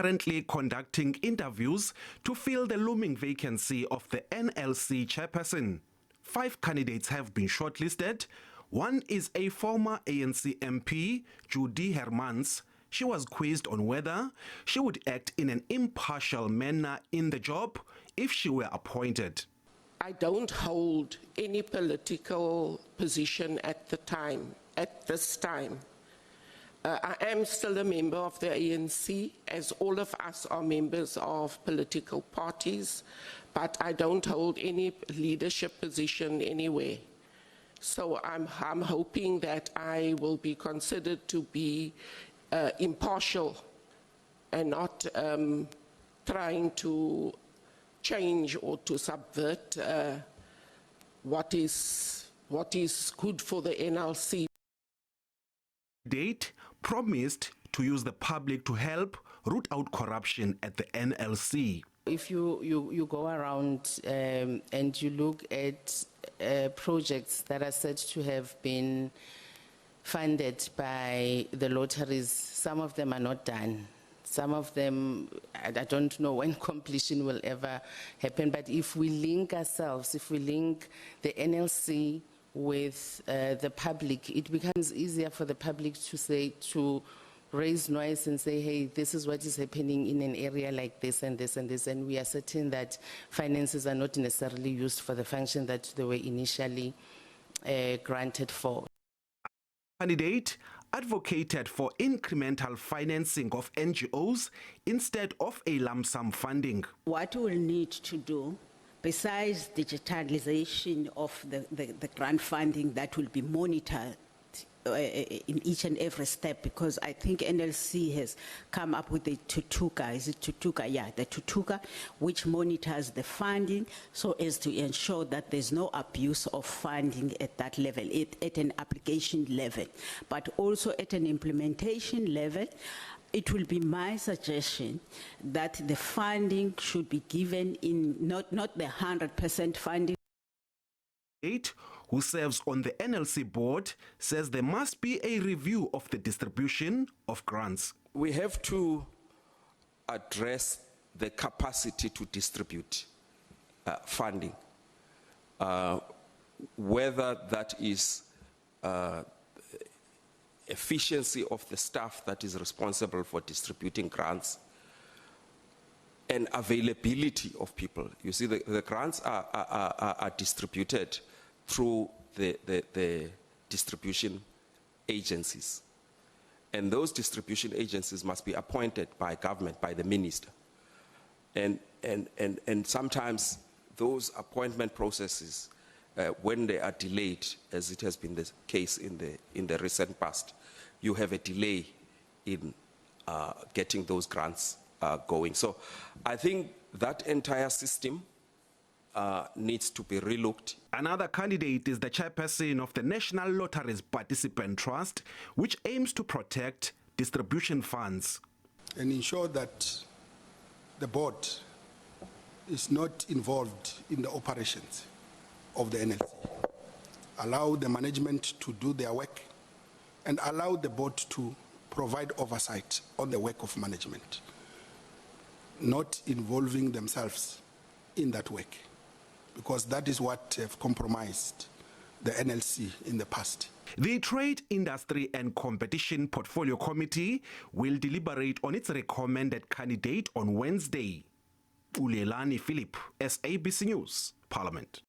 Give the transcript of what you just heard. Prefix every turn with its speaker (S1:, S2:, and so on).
S1: Currently conducting interviews to fill the looming vacancy of the NLC Chairperson. 5 candidates have been shortlisted. One is a former ANC MP, Judy Hermans. She was quizzed on whether she would act in an impartial manner in the job if she were appointed.
S2: I don't hold any political position at this time. I am still a member of the ANC, as all of us are members of political parties, but I don't hold any leadership position anywhere. So I'm hoping that I will be considered to be impartial and not trying to change or to subvert what is good for the NLC.
S1: Date promised to use the public to help root out corruption at the NLC.
S3: If you go around and you look at projects that are said to have been funded by the lotteries, some of them are not done. Some of them, I don't know when completion will ever happen, but if we link ourselves, if we link the NLC with the public, it becomes easier for the public to raise noise and say, hey, this is what is happening in an area like this and this and this, and we are certain that finances are not necessarily used for the function that they were initially granted for.
S1: Candidate advocated for incremental financing of NGOs instead of a lump sum funding.
S4: What we'll need to do, besides digitalization of the grant funding that will be monitored in each and every step, because I think NLC has come up with the Tutuka, is it Tutuka? Yeah, the Tutuka, which monitors the funding so as to ensure that there's no abuse of funding at that level, at an application level, but also at an implementation level. It will be my suggestion that the funding should be given in not the 100% funding.
S1: Who serves on the NLC board, says there must be a review of the distribution of grants.
S5: We have to address the capacity to distribute funding, whether that is efficiency of the staff that is responsible for distributing grants and availability of people. You see, the grants are distributed through the distribution agencies. And those distribution agencies must be appointed by government, by the minister. And sometimes those appointment processes, when they are delayed, as it has been the case in the recent past, you have a delay in getting those grants going. So I think that entire system needs to be relooked.
S1: Another candidate is the chairperson of the National Lotteries Participant Trust, which aims to protect distribution funds
S6: and ensure that the board is not involved in the operations of the NLC. Allow the management to do their work and allow the board to provide oversight on the work of management, not involving themselves in that work, because that is what have compromised the NLC in the past.
S1: The Trade, Industry and Competition Portfolio Committee will deliberate on its recommended candidate on Wednesday. Ulelani Philip, SABC News, Parliament.